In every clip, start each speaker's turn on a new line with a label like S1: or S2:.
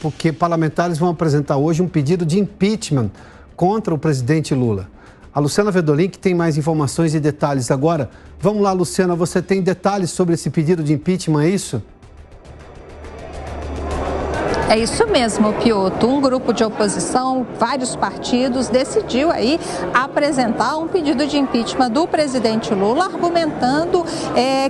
S1: porque parlamentares vão apresentar hoje um pedido de impeachment contra o presidente Lula. A Luciana Vedolin, que tem mais informações e detalhes agora. Vamos lá, Luciana, você tem detalhes sobre esse pedido de impeachment, é isso?
S2: É isso mesmo, Piotr. Um grupo de oposição, vários partidos, decidiu aí apresentar um pedido de impeachment do presidente Lula, argumentando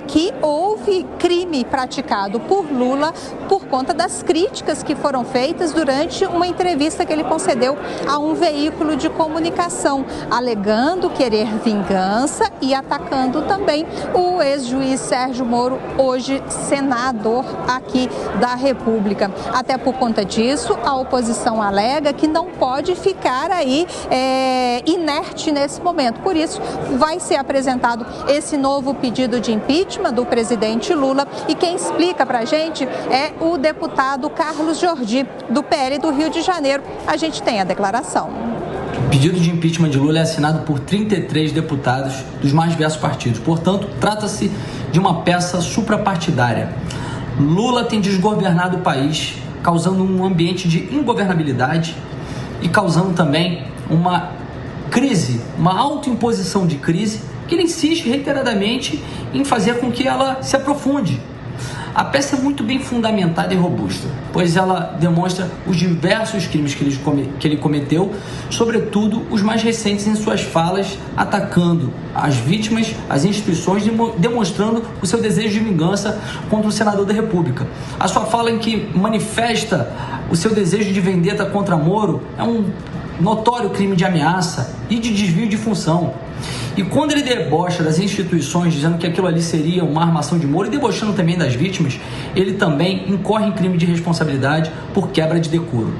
S2: que houve crime praticado por Lula por conta das críticas que foram feitas durante uma entrevista que ele concedeu a um veículo de comunicação, alegando querer vingança e atacando também o ex-juiz Sérgio Moro, hoje senador aqui da República. Até por conta disso, a oposição alega que não pode ficar aí inerte nesse momento. Por isso, vai ser apresentado esse novo pedido de impeachment do presidente Lula. E quem explica para a gente é o deputado Carlos Jordi, do PL do Rio de Janeiro. A gente tem a declaração.
S3: O pedido de impeachment de Lula é assinado por 33 deputados dos mais diversos partidos. Portanto, trata-se de uma peça suprapartidária. Lula tem desgovernado o país, causando um ambiente de ingovernabilidade e causando também uma crise, uma autoimposição de crise que ele insiste reiteradamente em fazer com que ela se aprofunde. A peça é muito bem fundamentada e robusta, pois ela demonstra os diversos crimes que ele cometeu, sobretudo os mais recentes em suas falas, atacando as vítimas, as instituições, demonstrando o seu desejo de vingança contra o senador da República. A sua fala em que manifesta o seu desejo de vendetta contra Moro é um notório crime de ameaça e de desvio de função. E quando ele debocha das instituições, dizendo que aquilo ali seria uma armação de Moro, e debochando também das vítimas, ele também incorre em crime de responsabilidade por quebra de decoro.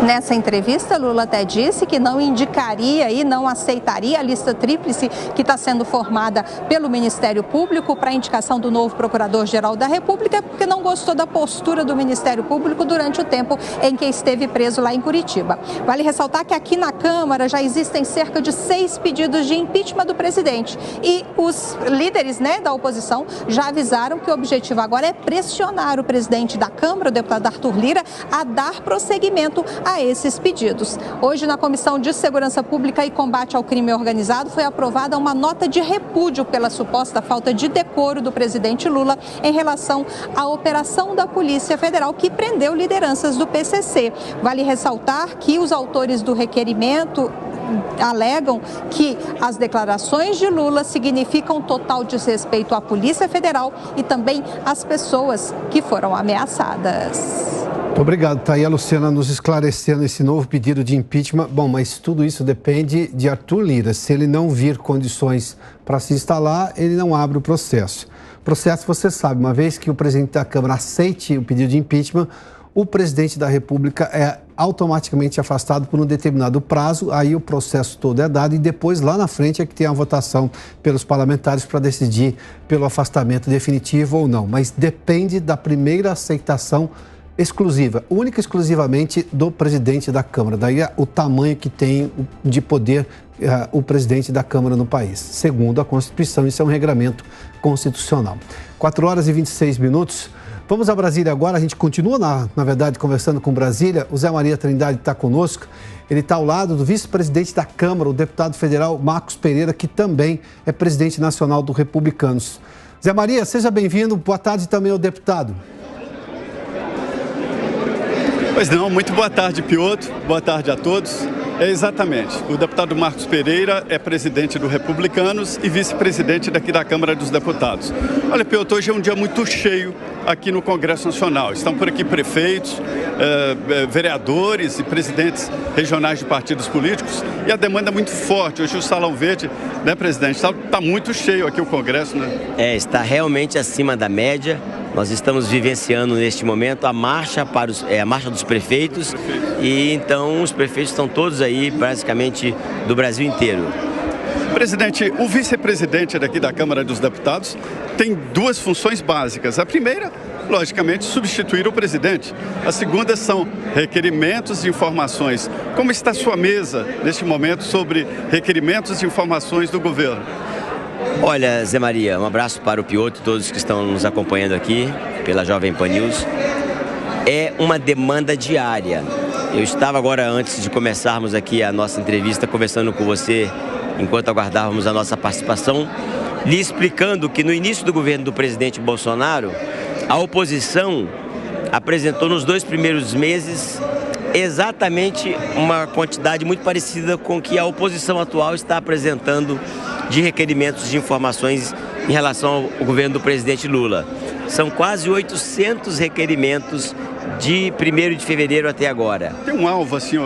S2: Nessa entrevista, Lula até disse que não indicaria e não aceitaria a lista tríplice que está sendo formada pelo Ministério Público para a indicação do novo Procurador-Geral da República, porque não gostou da postura do Ministério Público durante o tempo em que esteve preso lá em Curitiba. Vale ressaltar que aqui na Câmara já existem cerca de 6 pedidos de impeachment do presidente e os líderes, da oposição já avisaram que o objetivo agora é pressionar o presidente da Câmara, o deputado Arthur Lira, a dar prosseguimento a esses pedidos. Hoje, na Comissão de Segurança Pública e Combate ao Crime Organizado, foi aprovada uma nota de repúdio pela suposta falta de decoro do presidente Lula em relação à operação da Polícia Federal que prendeu lideranças do PCC. Vale ressaltar que os autores do requerimento alegam que as declarações de Lula significam total desrespeito à Polícia Federal e também às pessoas que foram ameaçadas.
S1: Muito obrigado. Está aí a Luciana nos esclarecendo esse novo pedido de impeachment. Bom, mas tudo isso depende de Arthur Lira. Se ele não vir condições para se instalar, ele não abre o processo. O processo, você sabe, uma vez que o presidente da Câmara aceite o pedido de impeachment, o presidente da República é automaticamente afastado por um determinado prazo, aí o processo todo é dado e depois, lá na frente, é que tem a votação pelos parlamentares para decidir pelo afastamento definitivo ou não. Mas depende da primeira aceitação exclusiva, única e exclusivamente do presidente da Câmara. Daí o tamanho que tem de poder o presidente da Câmara no país. Segundo a Constituição, isso é um regramento constitucional. 4h26. Vamos a Brasília agora. A gente continua, na verdade, conversando com Brasília. O Zé Maria Trindade está conosco. Ele está ao lado do vice-presidente da Câmara, o deputado federal Marcos Pereira, que também é presidente nacional do Republicanos. Zé Maria, seja bem-vindo. Boa tarde também ao deputado.
S4: Pois não, muito boa tarde, Piotr. Boa tarde a todos. Exatamente. O deputado Marcos Pereira é presidente do Republicanos e vice-presidente daqui da Câmara dos Deputados. Olha, Piotr, hoje é um dia muito cheio aqui no Congresso Nacional. Estão por aqui prefeitos, vereadores e presidentes regionais de partidos políticos e a demanda é muito forte. Hoje o Salão Verde, presidente, está muito cheio aqui o Congresso, né?
S5: Está realmente acima da média. Nós estamos vivenciando neste momento a marcha a marcha dos prefeitos e então os prefeitos estão todos aí basicamente do Brasil inteiro.
S4: Presidente, o vice-presidente daqui da Câmara dos Deputados tem 2 funções básicas. A primeira, logicamente, substituir o presidente. A segunda são requerimentos e informações. Como está a sua mesa neste momento sobre requerimentos e informações do governo?
S5: Olha, Zé Maria, um abraço para o Piotr e todos que estão nos acompanhando aqui pela Jovem Pan News. É uma demanda diária. Eu estava agora, antes de começarmos aqui a nossa entrevista, conversando com você, enquanto aguardávamos a nossa participação, lhe explicando que no início do governo do presidente Bolsonaro, a oposição apresentou nos 2 primeiros meses exatamente uma quantidade muito parecida com que a oposição atual está apresentando de requerimentos de informações em relação ao governo do presidente Lula. São quase 800 requerimentos de 1º de fevereiro até agora.
S4: Tem um alvo assim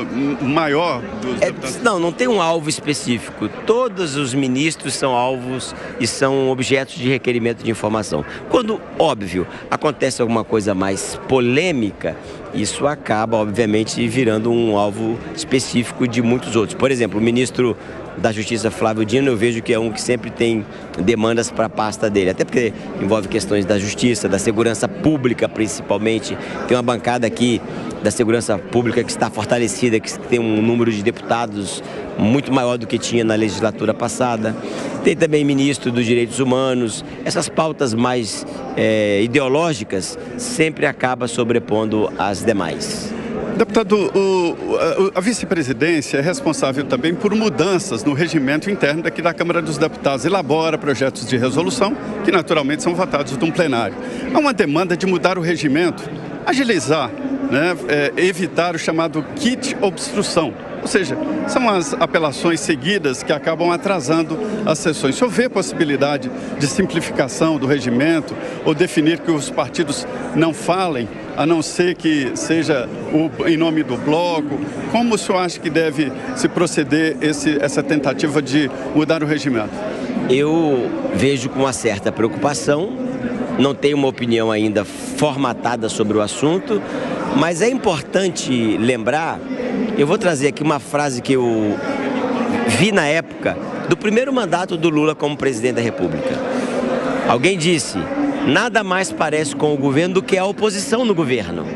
S4: maior dos deputados?
S5: Não tem um alvo específico. Todos os ministros são alvos e são objetos de requerimento de informação. Quando, óbvio, acontece alguma coisa mais polêmica, isso acaba, obviamente, virando um alvo específico de muitos outros. Por exemplo, o ministro da Justiça, Flávio Dino, eu vejo que é um que sempre tem demandas para a pasta dele, até porque envolve questões da justiça, da segurança pública, principalmente. Tem uma bancada aqui da segurança pública que está fortalecida, que tem um número de deputados muito maior do que tinha na legislatura passada. Tem também ministro dos Direitos Humanos. Essas pautas mais ideológicas sempre acabam sobrepondo às demais.
S4: Deputado, a vice-presidência é responsável também por mudanças no regimento interno daqui da Câmara dos Deputados. Elabora projetos de resolução que naturalmente são votados num plenário. Há uma demanda de mudar o regimento, agilizar, né, evitar o chamado kit obstrução. Ou seja, são as apelações seguidas que acabam atrasando as sessões. Se houver possibilidade de simplificação do regimento ou definir que os partidos não falem, a não ser que seja em nome do bloco, como o senhor acha que deve se proceder essa tentativa de mudar o regimento?
S5: Eu vejo com uma certa preocupação, não tenho uma opinião ainda formatada sobre o assunto, mas é importante lembrar, eu vou trazer aqui uma frase que eu vi na época do primeiro mandato do Lula como presidente da República. Alguém disse: nada mais parece com o governo do que a oposição no governo.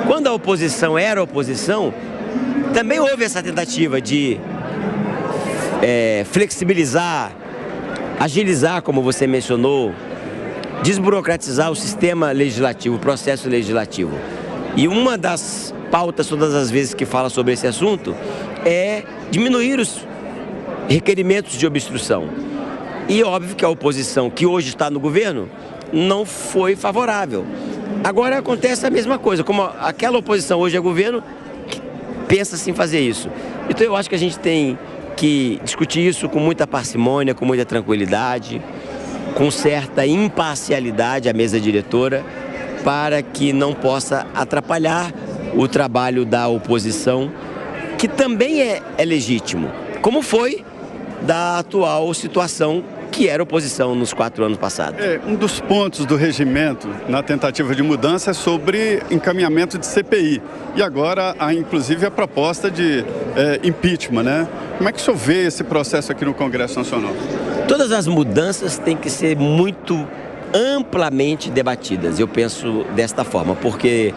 S5: Quando a oposição era oposição, também houve essa tentativa de flexibilizar, agilizar, como você mencionou, desburocratizar o sistema legislativo, o processo legislativo. E uma das pautas, todas as vezes que fala sobre esse assunto, é diminuir os requerimentos de obstrução. E óbvio que a oposição que hoje está no governo não foi favorável. Agora acontece a mesma coisa, como aquela oposição hoje é governo, pensa-se em fazer isso. Então eu acho que a gente tem que discutir isso com muita parcimônia, com muita tranquilidade, com certa imparcialidade à mesa diretora, para que não possa atrapalhar o trabalho da oposição, que também é legítimo, como foi da atual situação que era oposição nos 4 anos passados.
S4: Um dos pontos do regimento na tentativa de mudança é sobre encaminhamento de CPI. E agora há inclusive a proposta de impeachment, né? Como é que o senhor vê esse processo aqui no Congresso Nacional?
S5: Todas as mudanças têm que ser muito amplamente debatidas, eu penso desta forma, porque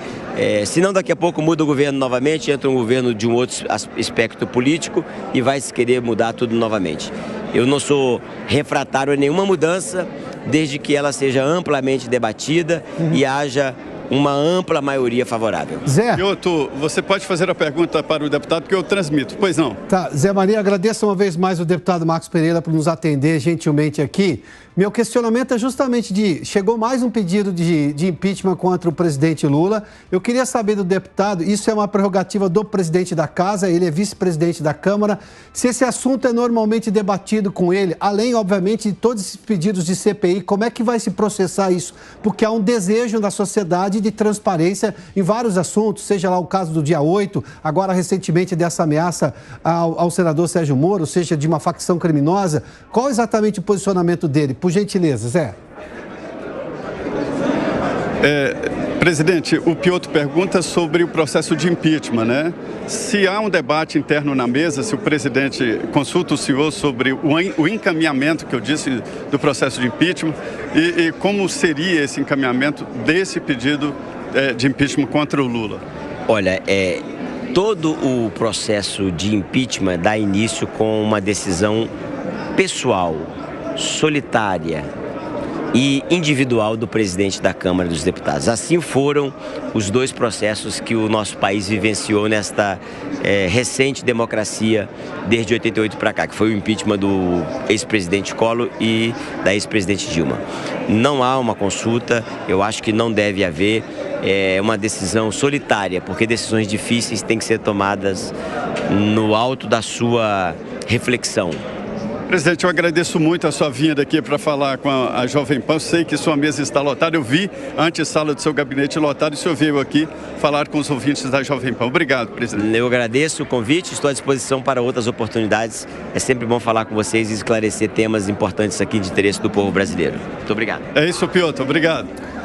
S5: senão daqui a pouco muda o governo novamente, entra um governo de um outro espectro político e vai se querer mudar tudo novamente. Eu não sou refratário a nenhuma mudança, desde que ela seja amplamente debatida e haja uma ampla maioria favorável.
S1: Zé.
S4: Piotr, você pode fazer a pergunta para o deputado que eu transmito, pois não?
S1: Tá, Zé Maria, agradeço uma vez mais o deputado Marcos Pereira por nos atender gentilmente aqui. Meu questionamento é justamente chegou mais um pedido de impeachment contra o presidente Lula. Eu queria saber do deputado, isso é uma prerrogativa do presidente da Casa, ele é vice-presidente da Câmara, se esse assunto é normalmente debatido com ele, além, obviamente, de todos esses pedidos de CPI, como é que vai se processar isso? Porque há um desejo da sociedade de transparência em vários assuntos, seja lá o caso do dia 8, agora recentemente dessa ameaça ao senador Sérgio Moro, seja de uma facção criminosa. Qual exatamente o posicionamento dele? Por gentileza, Zé.
S4: Presidente, o Piotr pergunta sobre o processo de impeachment, né? Se há um debate interno na mesa, se o presidente consulta o senhor sobre o encaminhamento que eu disse do processo de impeachment e como seria esse encaminhamento desse pedido de impeachment contra o Lula?
S5: Olha, todo o processo de impeachment dá início com uma decisão pessoal solitária e individual do presidente da Câmara dos Deputados. Assim foram os dois processos que o nosso país vivenciou nesta recente democracia desde 88 para cá, que foi o impeachment do ex-presidente Collor e da ex-presidente Dilma. Não há uma consulta, eu acho que não deve haver uma decisão solitária, porque decisões difíceis têm que ser tomadas no alto da sua reflexão.
S4: Presidente, eu agradeço muito a sua vinda aqui para falar com a Jovem Pan. Eu sei que sua mesa está lotada. Eu vi a antessala do seu gabinete lotada e o senhor veio aqui falar com os ouvintes da Jovem Pan. Obrigado, presidente.
S5: Eu agradeço o convite, estou à disposição para outras oportunidades. É sempre bom falar com vocês e esclarecer temas importantes aqui de interesse do povo brasileiro. Muito obrigado.
S4: É isso, Piotr. Obrigado.